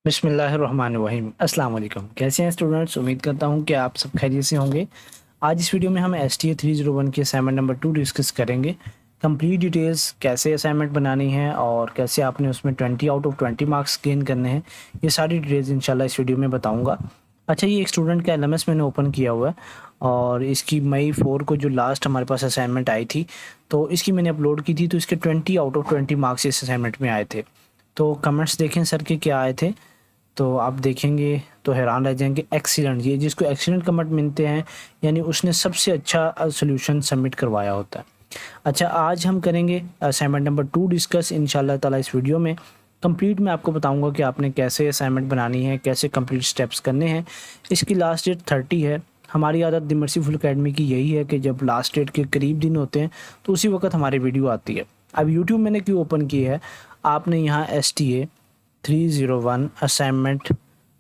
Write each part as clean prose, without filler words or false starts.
बिस्मिल्लाहिर्रहमानिर्रहीम। अस्सलाम वालेकुम। कैसे हैं स्टूडेंट्स? उम्मीद करता हूँ कि आप सब खैरियत से होंगे। आज इस वीडियो में हम STA 301 की असाइनमेंट नंबर 2 डिस्कस करेंगे। कंप्लीट डिटेल्स, कैसे असाइनमेंट बनानी है और कैसे आपने उसमें 20 आउट ऑफ 20 मार्क्स गेन करने हैं, ये सारी डिटेल्स इंशाल्लाह इस वीडियो में बताऊँगा। अच्छा, ये एक स्टूडेंट का LMS मैंने ओपन किया हुआ है और इसकी मई 4 को जो लास्ट हमारे पास असाइनमेंट आई थी, तो इसकी मैंने अपलोड की थी, तो इसके 20 आउट ऑफ 20 मार्क्स इस असाइनमेंट में आए थे। तो कमेंट्स देखें सर के क्या आए थे, तो आप देखेंगे तो हैरान रह जाएंगे। एक्सीलेंट, ये जिसको एक्सीलेंट कमेंट मिलते हैं यानी उसने सबसे अच्छा सॉल्यूशन सबमिट करवाया होता है। अच्छा, आज हम करेंगे असाइनमेंट नंबर 2 डिस्कस इंशाल्लाह ताला इस वीडियो में। कंप्लीट मैं आपको बताऊंगा कि आपने कैसे असाइनमेंट बनानी है, कैसे कंप्लीट स्टेप्स करने हैं। इसकी लास्ट डेट 30 है। हमारी आदत द मर्सीफुल एकेडमी की यही है कि जब लास्ट डेट के करीब दिन होते हैं तो उसी वक्त हमारी वीडियो आती है। अब यूट्यूब मैंने क्यों ओपन की है, आपने यहाँ STA 301 असाइनमेंट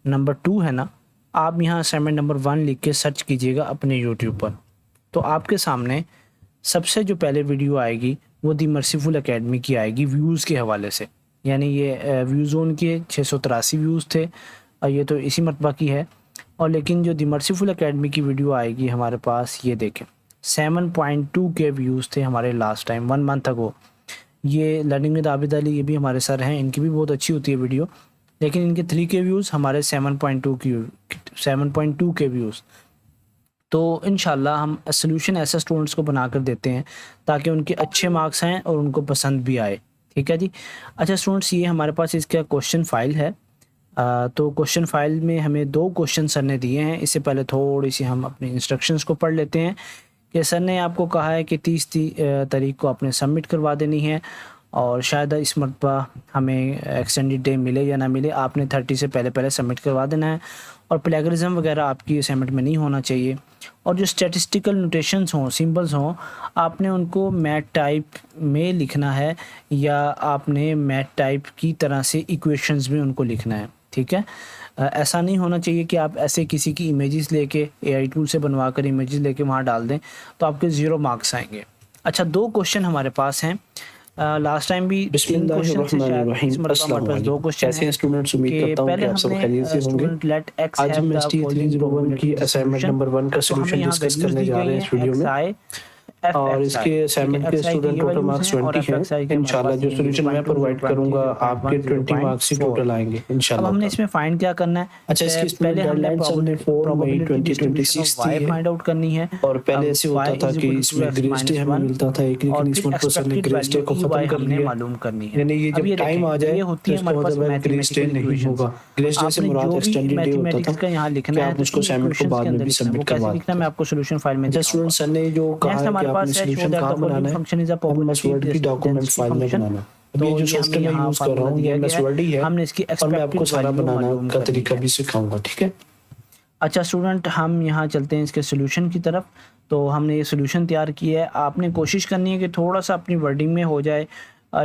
नंबर 2 है ना, आप यहाँ असाइनमेंट नंबर 1 लिख के सर्च कीजिएगा अपने यूट्यूब पर, तो आपके सामने सबसे जो पहले वीडियो आएगी वो दी मर्सीफुल एकेडमी की आएगी व्यूज़ के हवाले से। यानी ये व्यूज़ उनके 683 व्यूज़ थे और ये तो इसी मरतबा की है। और लेकिन जो दी मर्सीफुल एकेडमी की वीडियो आएगी हमारे पास, ये देखें 7.2 के व्यूज़ थे हमारे लास्ट टाइम 1 मंथ अगो। ये लर्निंग विद आबिद अली, ये भी हमारे सर हैं, इनकी भी बहुत अच्छी होती है वीडियो, लेकिन इनके 3 के व्यूज़, हमारे 7.2 के व्यूज़। तो इंशाल्लाह हम सॉल्यूशन ऐसे स्टूडेंट्स को बना कर देते हैं ताकि उनके अच्छे मार्क्स आएँ और उनको पसंद भी आए। ठीक है जी। अच्छा स्टूडेंट्स, ये हमारे पास इसका क्वेश्चन फाइल है। तो क्वेश्चन फाइल में हमें 2 क्वेश्चन सर ने दिए हैं। इससे पहले थोड़ी सी हम अपने इंस्ट्रक्शंस को पढ़ लेते हैं कि सर ने आपको कहा है कि 30 तारीख को आपने सबमिट करवा देनी है और शायद इस मरतबा हमें एक्सटेंडेड डे मिले या ना मिले, आपने 30 से पहले सबमिट करवा देना है। और प्लेगरिज्म वगैरह आपकी असाइनमेंट में नहीं होना चाहिए। और जो स्टैटिस्टिकल नोटेशंस हों, सिंबल्स हों, आपने उनको मैथ टाइप में लिखना है या आपने मैथ टाइप की तरह से इक्वेशंस में उनको लिखना है। ठीक है, ऐसा नहीं होना चाहिए कि आप ऐसे किसी की इमेजेस लेके AI टूल से बनवा कर इमेजेस लेके वहाँ डाल दें तो आपके 0 मार्क्स आएंगे। अच्छा, 2 क्वेश्चन हमारे पास हैं। लास्ट टाइम भी 3 क्वेश्चन से, शायद इस मरतबा हमारे पास 2 क्वेश्चन कैसे हैं स्टूडेंट्स? उम्मीद कि करता हूँ कि पहले आप सब हमने खैरियत से होंगे। स्टूडेंट लेट एक्स आज हैव हम द STA फॉलोइंग 301 की असाइनमेंट नंबर 1 का तो हमें सॉल्यूशन यहाँ डिस्कस वैल्यूज करने दी जा गई रहे हैं हैं इस वीडियो में। XI और FXI। इसके ठीक है, असाइनमेंट के XI की स्टूडेंट ये टोटल वैल्यूज मार्क्स हैं और 20 हैं। FXI के हमारे इंशाल्लाह पास जो ये सॉल्यूशन मैं 0.2 प्रोवाइड 0.3 करूंगा आपके 0.1 20 मार्क्स ही 0.4। टोटल आएंगे अब इंशाल्लाह हमने ताला। इसमें फाइंड क्या करना है, अच्छा, इसकी स्टूडेंट पहले हमने गाइडलाइंस हमने 4 मई प्रोबेबिलिटी डिस्ट्रीब्यूशन ऑफ 2026 y दी है। फाइंड आउट करनी है। और पहले अब ऐसे y होता था इज कि इक्वल टू इसमें 2x ग्रेस डे माइनस हमें 1 मिलता था एक, और लेकिन इस फिर मंथ पर सर ने एक्सपेक्टेड ग्रेस डे वैल्यू को EY ख़त्म कर हमने दिया है। मालूम करनी है। यानी ये अब जब ये टाइम देखें, आ जाए ये होती तो है इसका हमारे पास मतलब है ग्रेस डे मैथमेटिकल नहीं इक्वेशंस। होगा। ग्रेस डे से आपने मुराद जो भी एक्सटेंडेड डे होता मैथमेटिक्स था का यहाँ कि लिखना है आप तो उसको इन असाइनमेंट को इक्वेशंस के बाद में अंदर भी लिखना है। वो सबमिट कैसे करवा लिखना है देते मैं हैं। आपको सोल्यूशन फाइल में अच्छा दिखाऊंगा। स्टूडेंट, सर ने जो कहा नेक्स्ट है कि हमारे आपने पास है शो सोल्यूशन दैट कहाँ द फॉलोइंग बनाना है, function is a MS probability word की डॉक्यूमेंट डेंसिटी फाइल में फंक्शन। बनाना है। अब ये तो जो ये हमें सॉफ्टवेयर मैं यहाँ यूज़ कर रहा फार्मूला हूँ ये दिया MS गया है, वर्ड ही है हमने इसकी और मैं आपको एक्सपेक्टेड सारा वैल्यू बनाना मालूम का करनी तरीका है। भी सिखाऊंगा। ठीक है। अच्छा स्टूडेंट, हम यहाँ चलते हैं इसके सोल्यूशन की तरफ। तो हमने ये सोल्यूशन तैयार किया है। आपने कोशिश करनी है कि थोड़ा सा अपनी वर्डिंग में हो जाए,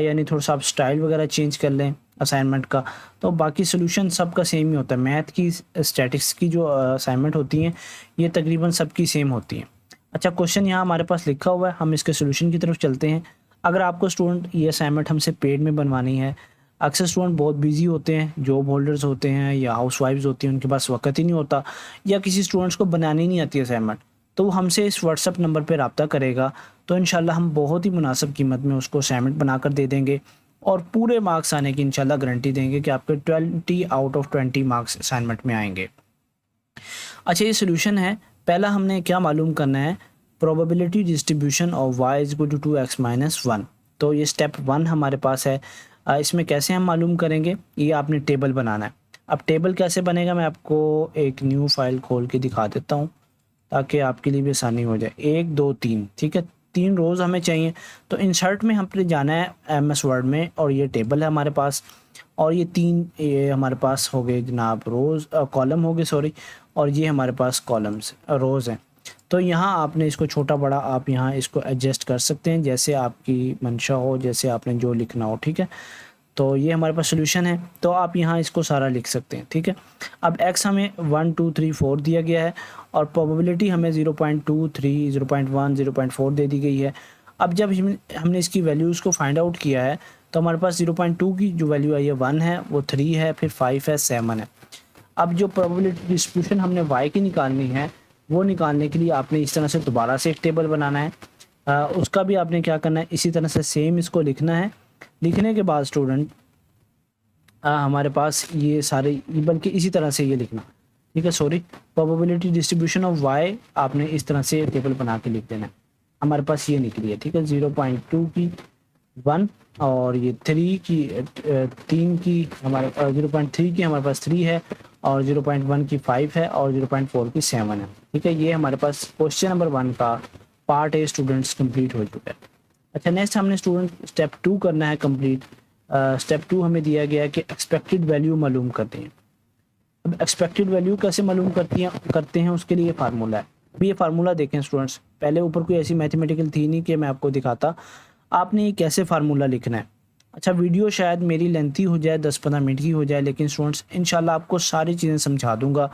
यानी थोड़ा सा आप स्टाइल वगैरह चेंज कर लें असाइनमेंट का। तो बाकी सोल्यूशन सबका सेम ही होता है। मैथ की, स्टैटिक्स की जो असाइनमेंट होती हैं ये तकरीबन सबकी सेम होती हैं। अच्छा, क्वेश्चन यहाँ हमारे पास लिखा हुआ है, हम इसके सोल्यूशन की तरफ चलते हैं। अगर आपको स्टूडेंट ये असाइनमेंट हमसे पेड में बनवानी है, अक्सर स्टूडेंट बहुत बिजी होते हैं, जॉब होल्डर्स होते हैं या हाउस वाइफ्स होती हैं, उनके पास वक्त ही नहीं होता, या किसी स्टूडेंट्स को बनानी नहीं आती असाइनमेंट, तो वो हमसे इस व्हाट्सअप नंबर पे रब्ता करेगा तो इंशाल्लाह हम बहुत ही मुनासिब कीमत में उसको असाइनमेंट बना कर दे देंगे और पूरे मार्क्स आने की इंशाल्लाह गारंटी देंगे कि आपके 20 आउट ऑफ 20 मार्क्स असाइनमेंट में आएंगे। अच्छा, ये सोल्यूशन है। पहला हमने क्या मालूम करना है, probability distribution of y is equal to 2x minus 1। तो ये स्टेप 1 हमारे पास है। इसमें कैसे हम मालूम करेंगे, ये आपने टेबल बनाना है। अब टेबल कैसे बनेगा मैं आपको एक न्यू फाइल खोल के दिखा देता हूँ ताकि आपके लिए भी आसानी हो जाए। 1 2 3, ठीक है, 3 रोज़ हमें चाहिए। तो इंसर्ट में हमने जाना है MS वर्ड में और ये टेबल है हमारे पास। और ये हमारे पास हो गए जनाब रोज़, कॉलम हो गए सॉरी, और ये हमारे पास कॉलम्स रोज़ हैं। तो यहाँ आपने इसको छोटा बड़ा आप यहाँ इसको एडजस्ट कर सकते हैं जैसे आपकी मंशा हो, जैसे आपने जो लिखना हो। ठीक है, तो ये हमारे पास सोल्यूशन है, तो आप यहाँ इसको सारा लिख सकते हैं। ठीक है, अब x हमें 1 2 3 4 दिया गया है और प्रोबेबिलिटी हमें 0.23 0.1 0.4 दे दी गई है। अब जब हमने इसकी वैल्यूज़ को फाइंड आउट किया है तो हमारे पास 0.2 की जो वैल्यू आई है 1 है, वो 3 है, फिर 5 है, 7 है। अब जो प्रोबेबिलिटी डिस्ट्रीब्यूशन हमने y की निकालनी है, वो निकालने के लिए आपने इस तरह से दोबारा से एक टेबल बनाना है। उसका भी आपने क्या करना है, इसी तरह से सेम इसको लिखना है। लिखने के बाद स्टूडेंट हमारे पास ये सारे, बल्कि इसी तरह से ये लिखना, ठीक है, sorry, probability distribution of y आपने इस तरह से टेबल बना के लिख देना है। हमारे पास ये निकली है, ठीक है, 0.2 की 1 और ये 3 की 3 की हमारे 0.3 की हमारे पास 3 है और 0.1 की 5 है और 0.4 की 7 है, ठीक है। ये हमारे पास क्वेश्चन नंबर 1 का पार्ट ए स्टूडेंट्स कंप्लीट हो चुका है। अच्छा, नेक्स्ट हमने स्टूडेंट स्टेप 2 करना है कंप्लीट। स्टेप 2 हमें दिया गया है कि एक्सपेक्टेड वैल्यू मालूम करते हैं। अब एक्सपेक्टेड वैल्यू कैसे मालूम करते हैं उसके लिए फार्मूला है। अभी ये फार्मूला देखें स्टूडेंट्स, पहले ऊपर कोई ऐसी मैथमेटिकल थी नहीं कि मैं आपको दिखाता। आपने ये कैसे फार्मूला लिखना है। अच्छा, वीडियो शायद मेरी लेंथी हो जाए, 10-15 मिनट की हो जाए, लेकिन स्टूडेंट्स इंशाल्लाह आपको सारी चीज़ें समझा दूंगा।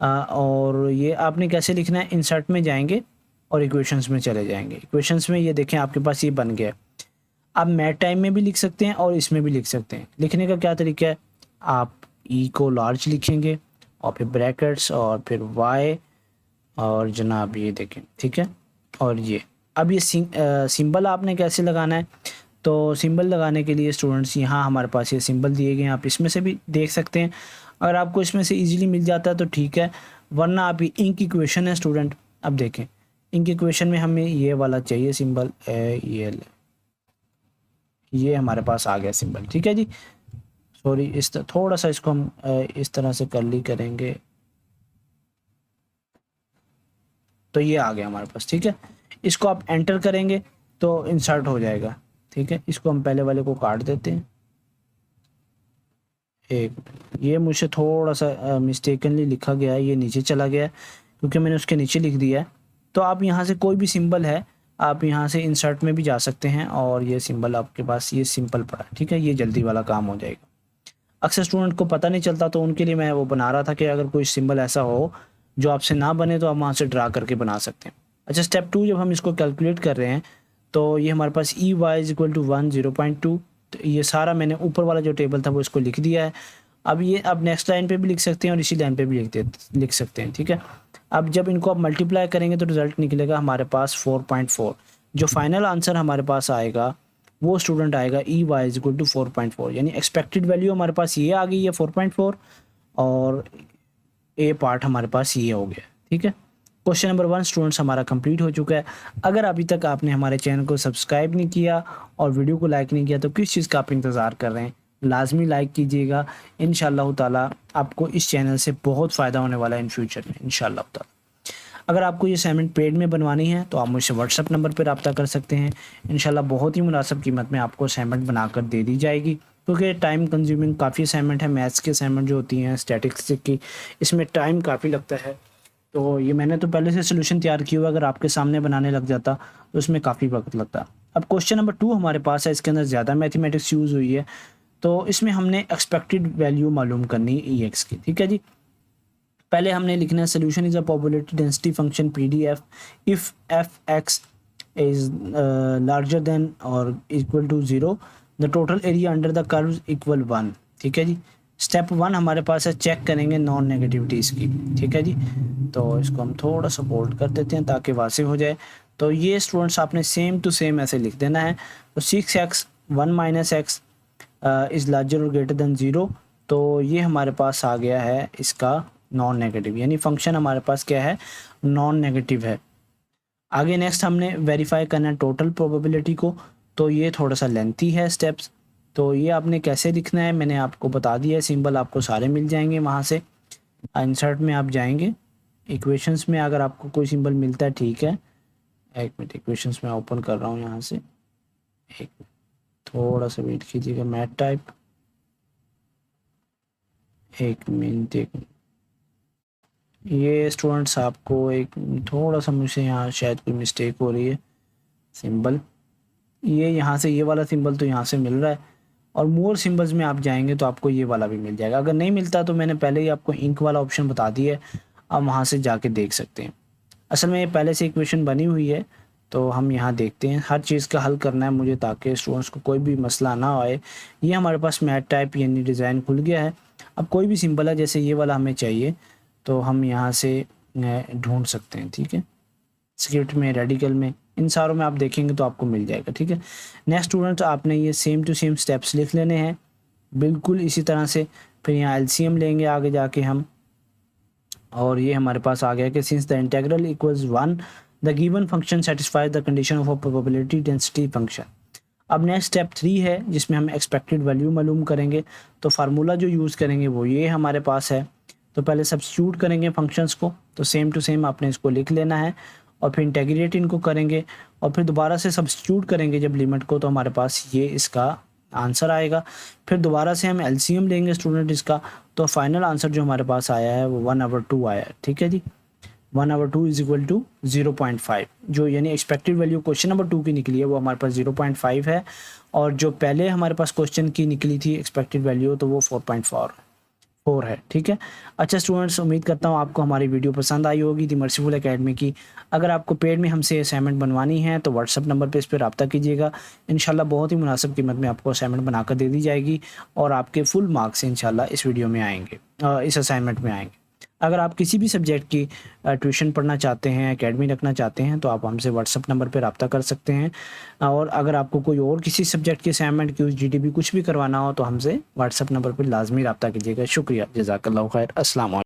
और ये आपने कैसे लिखना है, इंसर्ट में जाएंगे और इक्वेशंस में चले जाएंगे। इक्वेशंस में ये देखें आपके पास ये बन गया है। आप मैथ टाइम में भी लिख सकते हैं और इसमें भी लिख सकते हैं। लिखने का क्या तरीका है, आप ई को लार्ज लिखेंगे और फिर ब्रैकेट्स और फिर वाई और जनाब ये देखें, ठीक है। और ये अब ये सिंबल आपने कैसे लगाना है, तो सिंबल लगाने के लिए स्टूडेंट्स यहाँ हमारे पास ये सिंबल दिए गए हैं, आप इसमें से भी देख सकते हैं। अगर आपको इसमें से इजीली मिल जाता है तो ठीक है, वरना आप ये इंक इक्वेशन है स्टूडेंट। अब देखें इंक इक्वेशन में हमें ये वाला चाहिए सिंबल, ये हमारे पास आ गया सिंबल, ठीक है जी। सॉरी, इस थोड़ा सा इसको हम इस तरह से कर्ली करेंगे तो ये आ गया हमारे पास, ठीक है। इसको आप एंटर करेंगे तो इंसर्ट हो जाएगा, ठीक है। इसको हम पहले वाले को काट देते हैं। ये मुझे थोड़ा सा मिस्टेकनली लिखा गया है, ये नीचे चला गया है क्योंकि मैंने उसके नीचे लिख दिया है। तो आप यहाँ से कोई भी सिंबल है, आप यहाँ से इंसर्ट में भी जा सकते हैं और ये सिंबल आपके पास ये सिंपल पड़ा, ठीक है। ये जल्दी वाला काम हो जाएगा। अक्सर स्टूडेंट को पता नहीं चलता, तो उनके लिए मैं वो बना रहा था कि अगर कोई सिंबल ऐसा हो जो आपसे ना बने तो आप वहाँ से ड्रा करके बना सकते हैं। अच्छा, स्टेप 2 जब हम इसको कैलकुलेट कर रहे हैं तो ये हमारे पास e Y is equal to 1 0.2, तो ये सारा मैंने ऊपर वाला जो टेबल था वो इसको लिख दिया है। अब ये आप नेक्स्ट लाइन पे भी लिख सकते हैं और इसी लाइन पे भी लिख सकते हैं, ठीक है। अब जब इनको आप मल्टीप्लाई करेंगे तो रिजल्ट निकलेगा हमारे पास 4.4। जो फाइनल आंसर हमारे पास आएगा वो स्टूडेंट आएगा E Y is equal to 4.4, यानी एक्सपेक्टेड वैल्यू हमारे पास ये आ गई है 4.4 और ए पार्ट हमारे पास ये हो गया, ठीक है। क्वेश्चन नंबर 1 स्टूडेंट्स हमारा कंप्लीट हो चुका है। अगर अभी तक आपने हमारे चैनल को सब्सक्राइब नहीं किया और वीडियो को लाइक नहीं किया तो किस चीज़ का आप इंतज़ार कर रहे हैं, लाजमी लाइक कीजिएगा। इंशाल्लाह ताला आपको इस चैनल से बहुत फ़ायदा होने वाला है इन फ्यूचर में इंशाल्लाह ताला। अगर आपको ये असाइनमेंट पेड में बनवानी है तो आप मुझसे व्हाट्सअप नंबर पर रब्ता कर सकते हैं। इंशाल्लाह बहुत ही मुनासिब कीमत में आपको असाइनमेंट बनाकर दे दी जाएगी, क्योंकि टाइम कंज्यूमिंग काफ़ी असाइनमेंट है। मैथ्स की असाइनमेंट जो होती हैं स्टैटिक्स की, इसमें टाइम काफ़ी लगता है। तो ये मैंने तो पहले से सोल्यूशन तैयार किया हुआ, अगर आपके सामने बनाने लग जाता तो उसमें काफ़ी वक्त लगता। अब क्वेश्चन नंबर 2 हमारे पास है, इसके अंदर ज़्यादा मैथमेटिक्स यूज़ हुई है, तो इसमें हमने एक्सपेक्टेड वैल्यू मालूम करनी है ई एक्स की, ठीक है जी। पहले हमने लिखना है solution is a probability density function PDF if f x is larger than और equal to 0, the total area under the curve equal 1, ठीक है जी। स्टेप 1 हमारे पास है, चेक करेंगे नॉन नेगेटिविटीज़ की, ठीक है जी। तो इसको हम थोड़ा सा बोल्ड कर देते हैं ताकि वासे हो जाए। तो ये स्टूडेंट्स आपने सेम टू सेम ऐसे लिख देना है। तो 6x 1 minus x is larger और ग्रेटर देन 0, तो ये हमारे पास आ गया है इसका नॉन नेगेटिव, यानी फंक्शन हमारे पास क्या है, नॉन नेगेटिव है। आगे नेक्स्ट हमने वेरीफाई करना है टोटल प्रोबेबिलिटी को, तो ये थोड़ा सा लेंथी है स्टेप्स। तो ये आपने कैसे लिखना है मैंने आपको बता दिया है, सिंबल आपको सारे मिल जाएंगे। वहाँ से इंसर्ट में आप जाएंगे, इक्वेशंस में अगर आपको कोई सिंबल मिलता है ठीक है। एक मिनट, इक्वेशंस में ओपन कर रहा हूँ यहाँ से, एक थोड़ा सा वेट कीजिएगा। मैथ टाइप, एक मिनट, ये स्टूडेंट्स आपको एक थोड़ा सा मुझसे यहाँ शायद कोई मिस्टेक हो रही है। सिंबल ये यहाँ से ये वाला सिंबल तो यहाँ से मिल रहा है, और मोर सिंबल्स में आप जाएंगे तो आपको ये वाला भी मिल जाएगा। अगर नहीं मिलता तो मैंने पहले ही आपको इंक वाला ऑप्शन बता दिया है, आप वहाँ से जाके देख सकते हैं। असल में ये पहले से इक्वेशन बनी हुई है, तो हम यहाँ देखते हैं, हर चीज़ का हल करना है मुझे ताकि स्टूडेंट्स को कोई भी मसला ना आए। ये हमारे पास मैथ टाइप यानी डिज़ाइन खुल गया है। अब कोई भी सिंपल है, जैसे ये वाला हमें चाहिए तो हम यहाँ से ढूंढ सकते हैं, ठीक है। स्क्रिप्ट में, रेडिकल में, इन सारों में आप देखेंगे तो आपको मिल जाएगा, ठीक है। नेक्स्ट स्टूडेंट, आपने ये सेम टू सेम स्टेप्स लिख लेने हैं बिल्कुल इसी तरह से। फिर यहाँ एलसीएम लेंगे आगे जाके हम, और ये हमारे पास आ गया कि since the integral equals 1 the given function satisfies the condition of a probability density function. अब नेक्स्ट स्टेप 3 है जिसमें हम एक्सपेक्टेड वैल्यू मालूम करेंगे। तो फार्मूला जो यूज़ करेंगे वो ये हमारे पास है। तो पहले सब्स्टिट्यूट करेंगे फंक्शंस को, तो सेम टू सेम आपने इसको लिख लेना है और फिर इंटीग्रेट इनको करेंगे और फिर दोबारा से सब्स्टिट्यूट करेंगे जब लिमिट को, तो हमारे पास ये इसका आंसर आएगा। फिर दोबारा से हम एलसीएम लेंगे स्टूडेंट इसका, तो फाइनल आंसर जो हमारे पास आया है वो 1/2 आया है, ठीक है जी। 1/2 इज इक्वल टू 0.5, जो यानी एक्सपेक्टेड वैल्यू क्वेश्चन नंबर 2 की निकली है वो हमारे पास 0.5 है, और जो पहले हमारे पास क्वेश्चन की निकली थी एक्सपेक्टेड वैल्यू तो वो 4.4 है, ठीक है। अच्छा स्टूडेंट्स, उम्मीद करता हूँ आपको हमारी वीडियो पसंद आई होगी दी मर्सीफुल एकेडमी की। अगर आपको पेड में हमसे असाइनमेंट बनवानी है तो व्हाट्सअप नंबर पे इस पर रब्ता कीजिएगा। इंशाल्लाह बहुत ही मुनासिब कीमत में आपको असाइनमेंट बनाकर दे दी जाएगी और आपके फुल मार्क्स इंशाल्लाह इस वीडियो में आएंगे, इस असाइनमेंट में आएंगे। अगर आप किसी भी सब्जेक्ट की ट्यूशन पढ़ना चाहते हैं, एकेडमी रखना चाहते हैं, तो आप हमसे व्हाट्सअप नंबर पर रब्ता कर सकते हैं। और अगर आपको कोई और किसी सब्जेक्ट की असाइनमेंट, क्यूज, जीडीपी कुछ भी करवाना हो तो हमसे व्हाट्सअप नंबर पर लाजमी रब्ता कीजिएगा। शुक्रिया, जज़ाकल्लाहु खैर, अस्सलाम वालेकुम।